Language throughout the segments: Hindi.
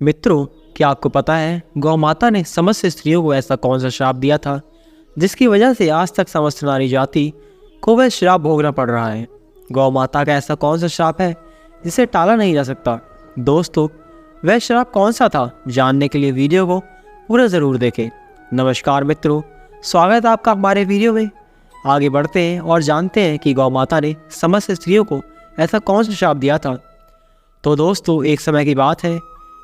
मित्रों, क्या आपको पता है गौ माता ने समस्त स्त्रियों को ऐसा कौन सा श्राप दिया था जिसकी वजह से आज तक समस्त नारी जाति को वह श्राप भोगना पड़ रहा है। गौ माता का ऐसा कौन सा श्राप है जिसे टाला नहीं जा सकता। दोस्तों, वह श्राप कौन सा था, जानने के लिए वीडियो को पूरा ज़रूर देखें। नमस्कार मित्रों, स्वागत है आपका हमारे वीडियो में। आगे बढ़ते हैं और जानते हैं कि गौ माता ने समस्त स्त्रियों को ऐसा कौन सा श्राप दिया था। तो दोस्तों, एक समय की बात है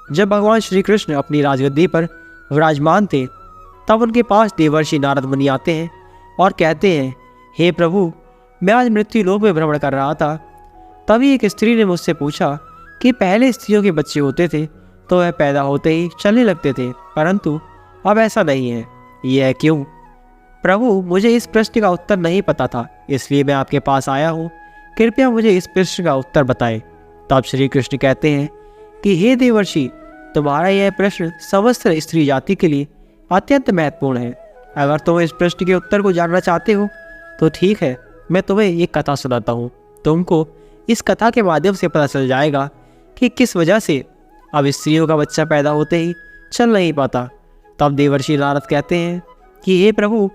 जब भगवान श्री कृष्ण अपनी राजगद्दी पर विराजमान थे, तब उनके पास देवर्षि नारद मुनि आते हैं और कहते हैं, हे प्रभु, मैं आज मृत्यु लोक में भ्रमण कर रहा था। तभी एक स्त्री ने मुझसे पूछा कि पहले स्त्रियों के बच्चे होते थे तो वह पैदा होते ही चलने लगते थे, परंतु अब ऐसा नहीं है। यह क्यों? प्रभु, मुझे इस प्रश्न का उत्तर नहीं पता था, इसलिए मैं आपके पास आया हूँ। कृपया मुझे इस प्रश्न का उत्तर बताएं। तब श्री कृष्ण कहते हैं कि हे देवर्षि, तुम्हारा यह प्रश्न समस्त स्त्री जाति के लिए अत्यंत महत्वपूर्ण है। अगर तुम इस प्रश्न के उत्तर को जानना चाहते हो तो ठीक है, मैं तुम्हें एक कथा सुनाता हूँ। तुमको इस कथा के माध्यम से पता चल जाएगा कि किस वजह से अब स्त्रियों का बच्चा पैदा होते ही चल नहीं पाता। तब देवर्षि नारद कहते हैं कि हे प्रभु,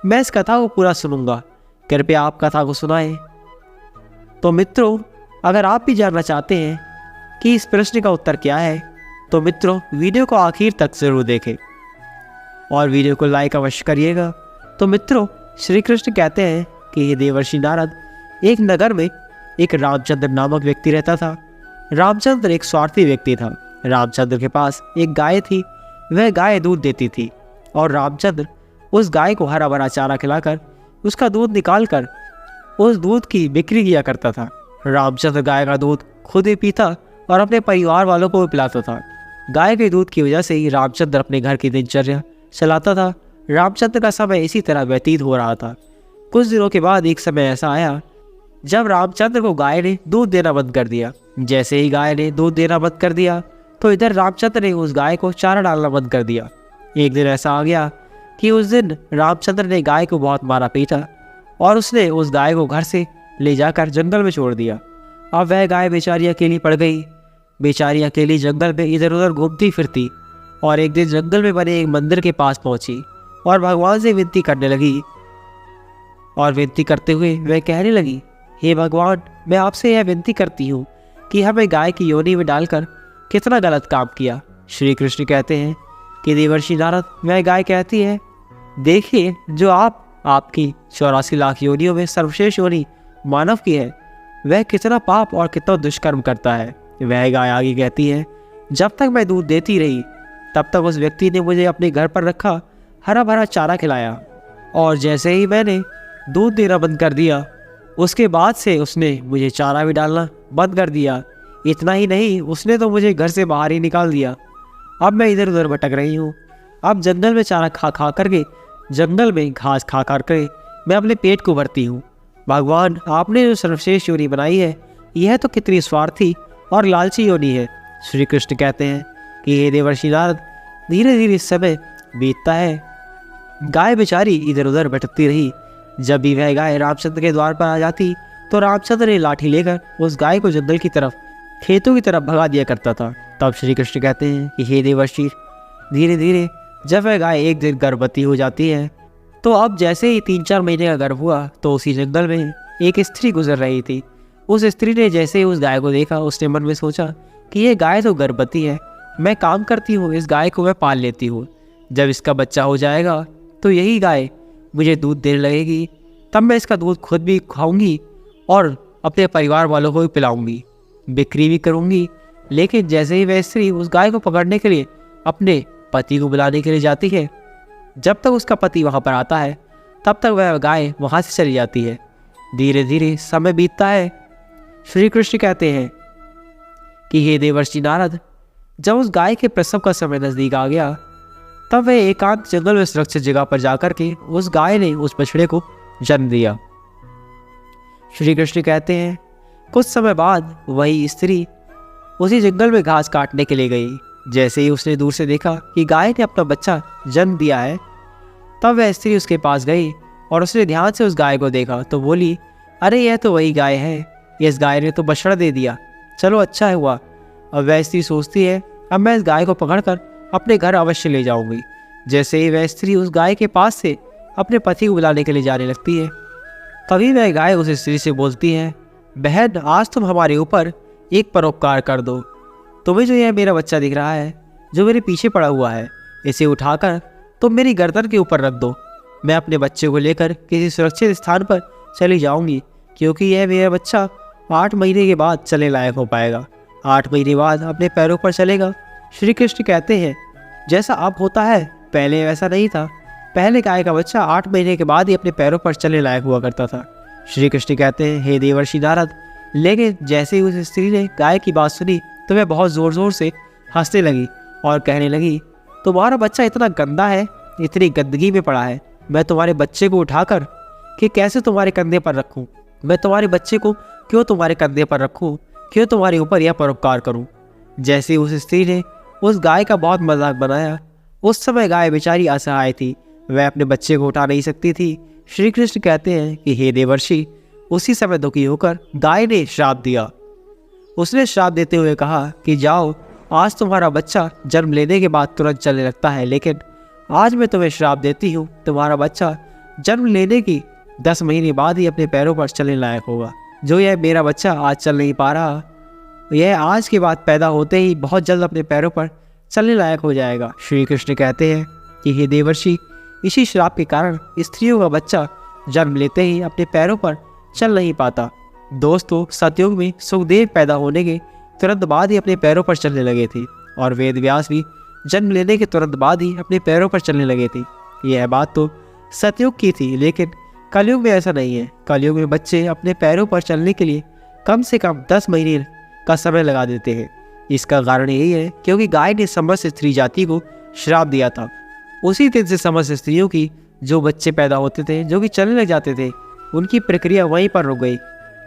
मैं इस कथा को पूरा सुनूंगा, कृपया आप कथा को सुनाएं। तो मित्रों, अगर आप भी जानना चाहते हैं कि इस प्रश्न का उत्तर क्या है, तो मित्रों वीडियो को आखिर तक जरूर देखें और वीडियो को लाइक अवश्य करिएगा। तो मित्रों, श्री कृष्ण कहते हैं कि हे देवर्षि नारद, एक नगर में एक रामचंद्र नामक व्यक्ति रहता था। रामचंद्र एक स्वार्थी व्यक्ति था। रामचंद्र के पास एक गाय थी। वह गाय दूध देती थी और रामचंद्र उस गाय को हरा भरा चारा खिलाकर उसका दूध निकालकर उस दूध की बिक्री किया करता था। रामचंद्र गाय का दूध खुद ही पीता और अपने परिवार वालों को भी पिलाता था। गाय के दूध की वजह से ही रामचंद्र अपने घर की दिनचर्या चलाता था। रामचंद्र का समय इसी तरह व्यतीत हो रहा था। कुछ दिनों के बाद एक समय ऐसा आया जब रामचंद्र को गाय ने दूध देना बंद कर दिया। जैसे ही गाय ने दूध देना बंद कर दिया तो इधर रामचंद्र ने उस गाय को चारा डालना बंद कर दिया। एक दिन ऐसा आ गया कि उस दिन रामचंद्र ने गाय को बहुत मारा पीटा और उसने उस गाय को घर से ले जाकर जंगल में छोड़ दिया। अब वह गाय बेचारी अकेली पड़ गई। बेचारी अकेली जंगल में इधर उधर घूमती फिरती और एक दिन जंगल में बने एक मंदिर के पास पहुंची और भगवान से विनती करने लगी। और विनती करते हुए वह कहने लगी, हे भगवान, मैं आपसे यह विनती करती हूँ कि हमें गाय की योनि में डालकर कितना गलत काम किया। श्री कृष्ण कहते हैं कि देवर्षि नारद, वह गाय कहती है, देखिए, जो आपकी 84 लाख योनियों में सर्वश्रेष्ठ योनि मानव की है, वह कितना पाप और कितना दुष्कर्म करता है। वह गाय आगे कहती है, जब तक मैं दूध देती रही तब तक उस व्यक्ति ने मुझे अपने घर पर रखा हरा भरा चारा खिलाया, और जैसे ही मैंने दूध देना बंद कर दिया उसके बाद से उसने मुझे चारा भी डालना बंद कर दिया। इतना ही नहीं, उसने तो मुझे घर से बाहर ही निकाल दिया। अब मैं इधर उधर भटक रही हूँ। अब जंगल में चारा खा करके, जंगल में घास खा करके मैं अपने पेट को भरती हूँ। भगवान, आपने जो सर्वश्रेष्ठ योनि बनाई है, यह तो कितनी स्वार्थी और लालची योनि है। श्री कृष्ण कहते हैं कि हे देवर्षि नारद, धीरे धीरे समय बीतता है। गाय बेचारी इधर उधर भटकती रही। जब भी वह गाय रामचंद्र के द्वार पर आ जाती तो रामचंद्र ने लाठी लेकर उस गाय को जंगल की तरफ, खेतों की तरफ भगा दिया करता था। तब श्री कृष्ण कहते हैं कि हे देवर्षि, धीरे धीरे जब वह गाय एक दिन गर्भवती हो जाती है, तो अब जैसे ही 3-4 महीने का गर्भ हुआ तो उसी जंगल में एक स्त्री गुजर रही थी। उस स्त्री ने जैसे ही उस गाय को देखा, उसने मन में सोचा कि ये गाय तो गर्भवती है, मैं काम करती हूँ, इस गाय को मैं पाल लेती हूँ। जब इसका बच्चा हो जाएगा तो यही गाय मुझे दूध देने लगेगी, तब मैं इसका दूध खुद भी खाऊंगी और अपने परिवार वालों को भी पिलाऊंगी, बिक्री भी करूंगी। लेकिन जैसे ही वह स्त्री उस गाय को पकड़ने के लिए अपने पति को बुलाने के लिए जाती है, जब तक उसका पति वहाँ पर आता है तब तक वह गाय वहाँ से चली जाती है। धीरे धीरे समय बीतता है। श्री कृष्ण कहते हैं कि हे देवर्षि नारद, जब उस गाय के प्रसव का समय नज़दीक आ गया तब वह एकांत जंगल में सुरक्षित जगह पर जाकर के उस गाय ने उस बछड़े को जन्म दिया। श्री कृष्ण कहते हैं कुछ समय बाद वही स्त्री उसी जंगल में घास काटने के लिए गई। जैसे ही उसने दूर से देखा कि गाय ने अपना बच्चा जन्म दिया है, तब वह स्त्री उसके पास गई और उसने ध्यान से उस गाय को देखा तो बोली, अरे यह तो वही गाय है, इस गाय ने तो बछड़ा दे दिया, चलो अच्छा हुआ। अब वह स्त्री सोचती है अब मैं इस गाय को पकड़कर अपने घर अवश्य ले जाऊंगी। जैसे ही वह स्त्री उस गाय के पास से अपने पति को बुलाने के लिए जाने लगती है, तभी वह गाय उस स्त्री से बोलती है, बहन, आज तुम हमारे ऊपर एक परोपकार कर दो। तुम्हें जो यह मेरा बच्चा दिख रहा है, जो मेरे पीछे पड़ा हुआ है, इसे उठाकर तुम मेरी गर्दन के ऊपर रख दो। मैं अपने बच्चे को लेकर किसी सुरक्षित स्थान पर चली जाऊंगी, क्योंकि यह मेरा बच्चा 8 महीने के बाद चलने लायक हो पाएगा। 8 महीने बाद अपने पैरों पर चलेगा। श्री कृष्ण कहते हैं, जैसा अब होता है पहले वैसा नहीं था। पहले गाय का बच्चा 8 महीने के बाद ही अपने पैरों पर चलने लायक हुआ करता था। श्री कृष्ण कहते हैं, हे देवर्षि नारद, लेकिन जैसे ही उस स्त्री ने गाय की बात सुनी तो वह बहुत ज़ोर ज़ोर से हंसने लगी और कहने लगी, तुम्हारा बच्चा इतना गंदा है, इतनी गंदगी में पड़ा है। मैं तुम्हारे बच्चे को उठाकर कि कैसे तुम्हारे कंधे पर रखूं? मैं तुम्हारे बच्चे को क्यों तुम्हारे कंधे पर रखूं? क्यों तुम्हारे ऊपर यह परोपकार करूं? जैसे उस स्त्री ने उस गाय का बहुत मजाक बनाया, उस समय गाय बेचारी असहाय थी, वह अपने बच्चे को उठा नहीं सकती थी। श्री कृष्ण कहते हैं कि हे देवर्षि, उसी समय दुखी होकर गाय ने श्राप दिया। उसने श्राप देते हुए कहा कि जाओ, आज तुम्हारा बच्चा जन्म लेने के बाद तुरंत चलने लगता है, लेकिन आज मैं तुम्हें श्राप देती हूँ, तुम्हारा बच्चा जन्म लेने की 10 महीने बाद ही अपने पैरों पर चलने लायक होगा। जो यह मेरा बच्चा आज चल नहीं पा रहा, यह आज के बाद पैदा होते ही बहुत जल्द अपने पैरों पर चलने लायक हो जाएगा। श्री कृष्ण कहते हैं कि हे देवर्षि, इसी श्राप के कारण स्त्रियों का बच्चा जन्म लेते ही अपने पैरों पर चल नहीं पाता। दोस्तों, सतयुग में सुखदेव पैदा होने के तुरंत बाद ही अपने पैरों पर चलने लगे थे, और वेद व्यास भी जन्म लेने के तुरंत बाद ही अपने पैरों पर चलने लगे थे। यह बात तो सतयुग की थी, लेकिन कलयुग में ऐसा नहीं है। कलयुग में बच्चे अपने पैरों पर चलने के लिए कम से कम 10 महीने का समय लगा देते हैं। इसका कारण यही है क्योंकि गाय ने समस्त स्त्री जाति को श्राप दिया था। उसी दिन से समस्त स्त्रियों की जो बच्चे पैदा होते थे, जो कि चलने लग जाते थे, उनकी प्रक्रिया वहीं पर रुक गई।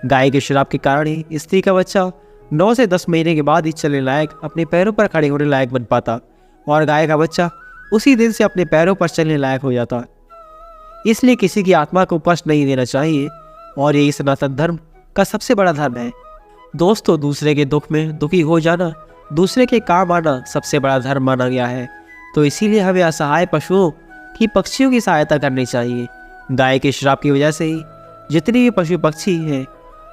गाय के श्राप के कारण ही स्त्री का बच्चा 9 से 10 महीने के बाद ही चलने लायक, अपने पैरों पर खड़े होने लायक बन पाता, और गाय का बच्चा उसी दिन से अपने पैरों पर चलने लायक हो जाता। इसलिए किसी की आत्मा को कष्ट नहीं देना चाहिए, और यही सनातन धर्म का सबसे बड़ा धर्म है। दोस्तों, दूसरे के दुख में दुखी हो जाना, दूसरे के काम आना सबसे बड़ा धर्म माना गया है। तो इसीलिए हमें असहाय पशुओं की, पक्षियों की सहायता करनी चाहिए। गाय के श्राप की वजह से ही जितने भी पशु पक्षी हैं,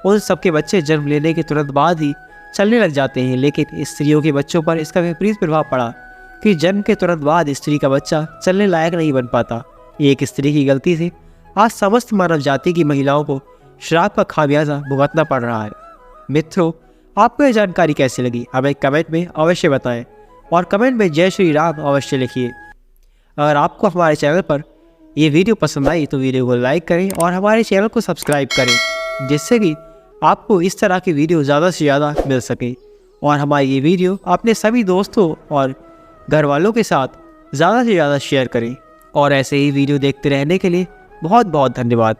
उन सबके बच्चे जन्म लेने के तुरंत बाद ही चलने लग जाते हैं। लेकिन स्त्रियों के बच्चों पर इसका विपरीत प्रभाव पड़ा कि जन्म के तुरंत बाद स्त्री का बच्चा चलने लायक नहीं बन पाता। एक स्त्री की गलती से आज समस्त मानव जाति की महिलाओं को श्राप का खामियाजा भुगतना पड़ रहा है। मित्रों, आपको यह जानकारी कैसी लगी हमें कमेंट में अवश्य बताएं, और कमेंट में जय श्री राम अवश्य लिखिए। अगर आपको हमारे चैनल पर ये वीडियो पसंद आई तो वीडियो को लाइक करें और हमारे चैनल को सब्सक्राइब करें, जिससे कि आपको इस तरह की वीडियो ज़्यादा से ज़्यादा मिल सके। और हमारी ये वीडियो अपने सभी दोस्तों और घर वालों के साथ ज़्यादा से ज़्यादा शेयर करें। और ऐसे ही वीडियो देखते रहने के लिए बहुत बहुत धन्यवाद।